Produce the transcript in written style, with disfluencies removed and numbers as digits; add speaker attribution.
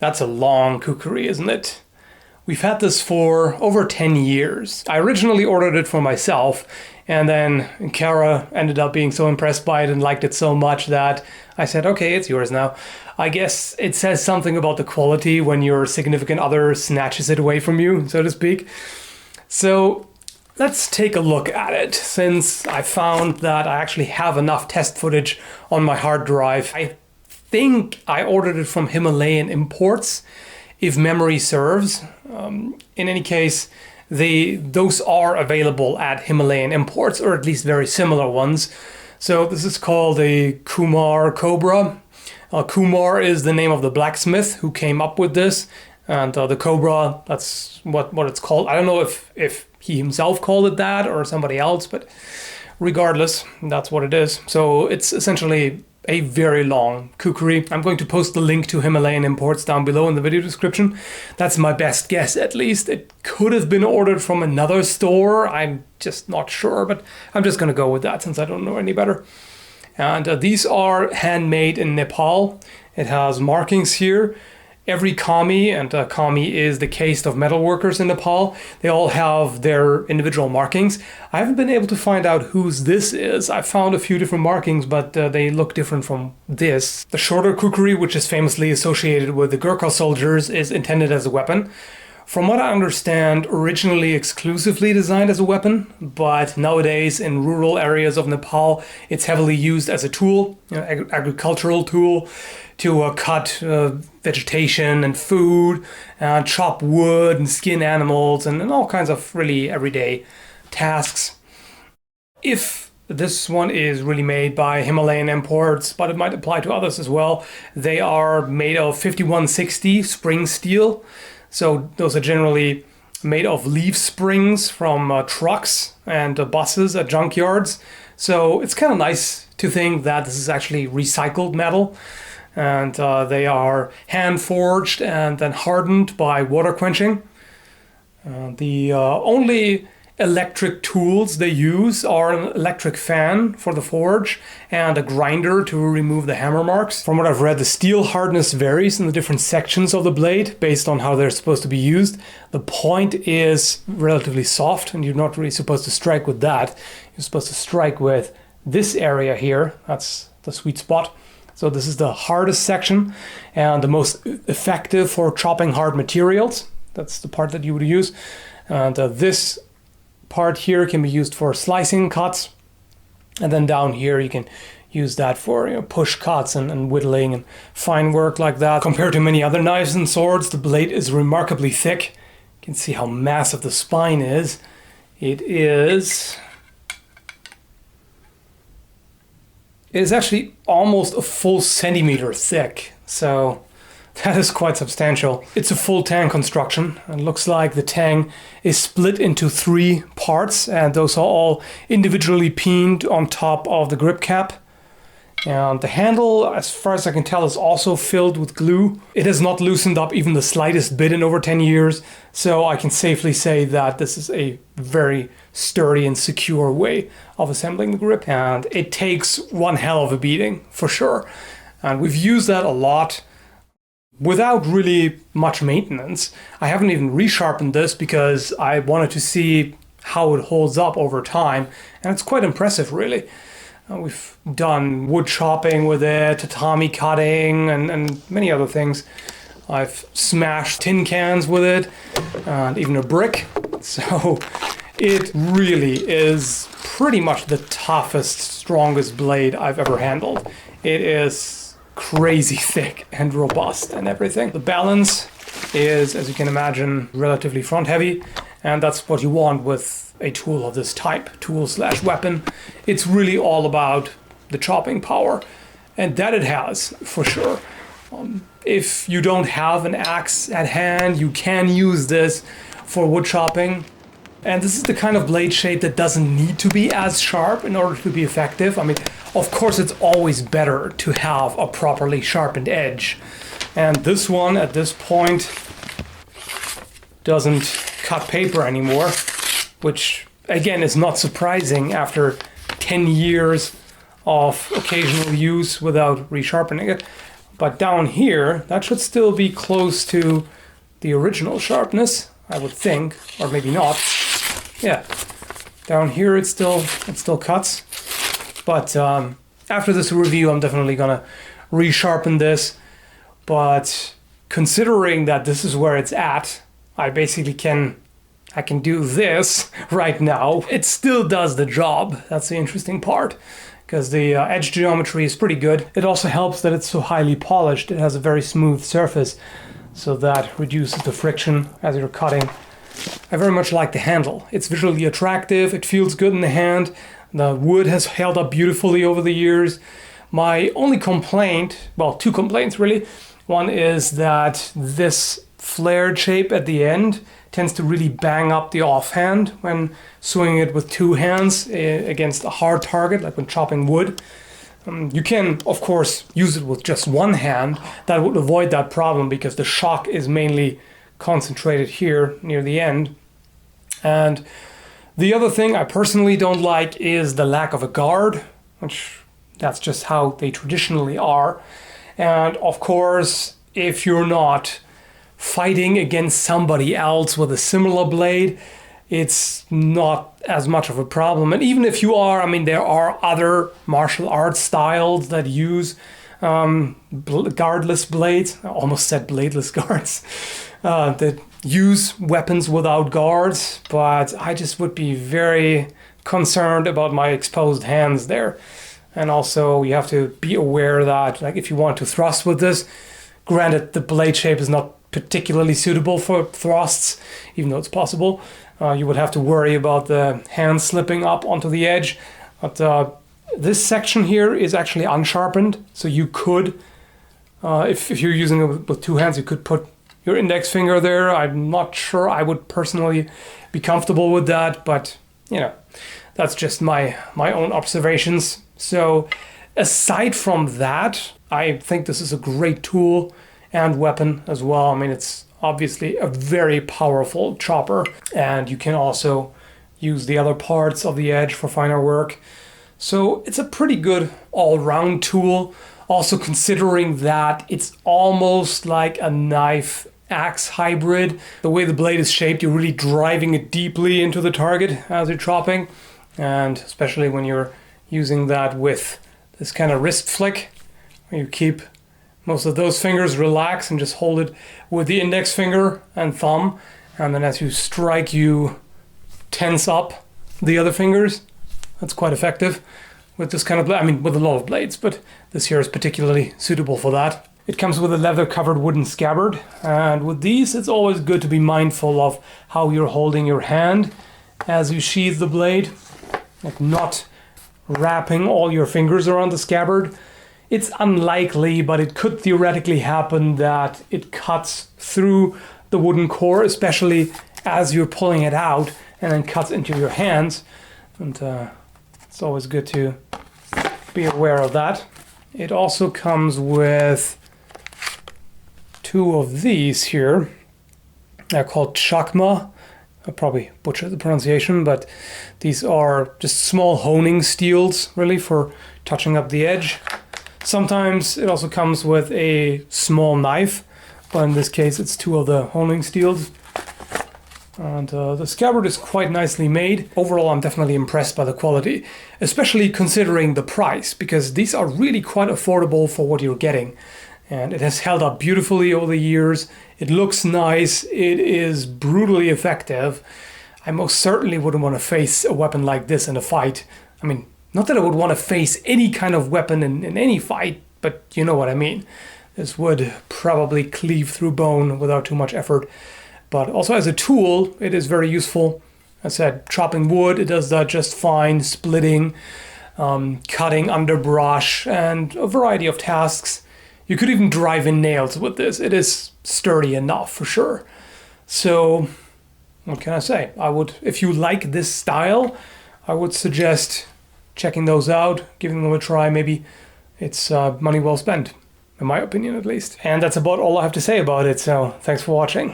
Speaker 1: That's a long kukuri, isn't it? We've had this for over 10 years. I originally ordered it for myself, and then Kara ended up being so impressed by it and liked it so much that I said, okay, it's yours now. I guess it says something about the quality when your significant other snatches it away from you, so to speak. So let's take a look at it, since I found that I actually have enough test footage on my hard drive. I think I ordered it from Himalayan Imports, if memory serves. In any case, those are available at Himalayan Imports, or at least very similar ones. So this is called a Kumar Kobra. Kumar is the name of the blacksmith who came up with this, and the Cobra, that's what it's called. I don't know if he himself called it that or somebody else, but regardless, that's what it is. So it's essentially a very long kukuri. I'm going to post the link to Himalayan Imports down below in the video description. That's my best guess, at least. It could have been ordered from another store. I'm just not sure, but I'm just going to go with that since I don't know any better. And these are handmade in Nepal. It has markings here. Every kami, and kami is the caste of metalworkers in Nepal, they all have their individual markings. I haven't been able to find out whose this is. I found a few different markings, but they look different from this. The shorter kukuri, which is famously associated with the Gurkha soldiers, is intended as a weapon. From what I understand, originally exclusively designed as a weapon, but nowadays in rural areas of Nepal, it's heavily used as a tool, agricultural tool, to cut vegetation and food, chop wood and skin animals, and all kinds of really everyday tasks. If this one is really made by Himalayan Imports, but it might apply to others as well, they are made of 5160 spring steel. So those are generally made of leaf springs from trucks and buses at junkyards. So it's kind of nice to think that this is actually recycled metal. And they are hand forged and then hardened by water quenching. The only electric tools they use are an electric fan for the forge and a grinder to remove the hammer marks. From what I've read, the steel hardness varies in the different sections of the blade based on how they're supposed to be used. The point is relatively soft, and you're not really supposed to strike with that. You're supposed to strike with this area here. That's the sweet spot. So this is the hardest section and the most effective for chopping hard materials. That's the part that you would use. And this part here can be used for slicing cuts. And then down here you can use that for push cuts and whittling and fine work like that. Compared to many other knives and swords, the blade is remarkably thick. You can see how massive the spine is. It is actually almost a full centimeter thick, so that is quite substantial. It's a full Tang construction. It looks like the Tang is split into 3 parts, and those are all individually peened on top of the grip cap. And the handle, as far as I can tell, is also filled with glue. It has not loosened up even the slightest bit in over 10 years, so I can safely say that this is a very sturdy and secure way of assembling the grip. And it takes one hell of a beating, for sure. And we've used that a lot without really much maintenance. I haven't even resharpened this because I wanted to see how it holds up over time, and it's quite impressive, really. We've done wood chopping with it, tatami cutting, and many other things. I've smashed tin cans with it, and even a brick. So it really is pretty much the toughest, strongest blade I've ever handled. It is crazy thick and robust and everything. The balance is, as you can imagine, relatively front heavy, and that's what you want with a tool of this type, tool/weapon. It's really all about the chopping power, and that it has, for sure. If you don't have an axe at hand, you can use this for wood chopping. And this is the kind of blade shape that doesn't need to be as sharp in order to be effective. I mean, of course, it's always better to have a properly sharpened edge. And this one, at this point, doesn't cut paper anymore, which, again, is not surprising after 10 years of occasional use without resharpening it. But down here, that should still be close to the original sharpness, I would think, or maybe not. Yeah, down here it still cuts. But after this review, I'm definitely gonna resharpen this. But considering that this is where it's at, I basically can do this right now. It still does the job. That's the interesting part, because the edge geometry is pretty good. It also helps that it's so highly polished. It has a very smooth surface, so that reduces the friction as you're cutting. I very much like the handle. It's visually attractive. It feels good in the hand. The wood has held up beautifully over the years. My only complaint, well, two complaints really. One is that this flared shape at the end tends to really bang up the offhand when swinging it with two hands against a hard target, like when chopping wood. You can, of course, use it with just one hand. That would avoid that problem because the shock is mainly concentrated here near the end. And the other thing I personally don't like is the lack of a guard, which that's just how they traditionally are. And of course, if you're not fighting against somebody else with a similar blade, it's not as much of a problem. And even if you are, I mean, there are other martial arts styles that use guardless blades. I almost said bladeless guards, that use weapons without guards, but I just would be very concerned about my exposed hands there. And also you have to be aware that, like, if you want to thrust with this, granted the blade shape is not particularly suitable for thrusts, even though it's possible, you would have to worry about the hand slipping up onto the edge. But this section here is actually unsharpened, so you could, if you're using it with two hands, you could put your index finger there. I'm not sure I would personally be comfortable with that, but you know, that's just my own observations. So aside from that, I think this is a great tool and weapon as well. I mean, it's obviously a very powerful chopper, and you can also use the other parts of the edge for finer work. So it's a pretty good all-round tool. Also considering that it's almost like a knife axe hybrid. The way the blade is shaped, you're really driving it deeply into the target as you're chopping. And especially when you're using that with this kind of wrist flick, where you keep most of those fingers relaxed and just hold it with the index finger and thumb. And then as you strike, you tense up the other fingers. That's quite effective with this kind of blade. I mean, with a lot of blades, but this here is particularly suitable for that. It comes with a leather-covered wooden scabbard. And with these, it's always good to be mindful of how you're holding your hand as you sheathe the blade, like not wrapping all your fingers around the scabbard. It's unlikely, but it could theoretically happen that it cuts through the wooden core, especially as you're pulling it out, and then cuts into your hands. And it's always good to be aware of that. It also comes with two of these here. They're called chakma. I'll probably butcher the pronunciation, but these are just small honing steels, really, for touching up the edge. Sometimes it also comes with a small knife, but in this case it's two of the honing steels. And the scabbard is quite nicely made. Overall, I'm definitely impressed by the quality, especially considering the price, because these are really quite affordable for what you're getting. And it has held up beautifully over the years. It looks nice. It is brutally effective. I most certainly wouldn't want to face a weapon like this in a fight. I mean, not that I would want to face any kind of weapon in any fight, but you know what I mean. This would probably cleave through bone without too much effort. But also as a tool, it is very useful. As I said, chopping wood, it does that just fine. Splitting, cutting underbrush, and a variety of tasks. You could even drive in nails with this. It is sturdy enough for sure. So, what can I say? If you like this style, I would suggest checking those out, giving them a try. Maybe it's money well spent, in my opinion at least. And that's about all I have to say about it, so thanks for watching.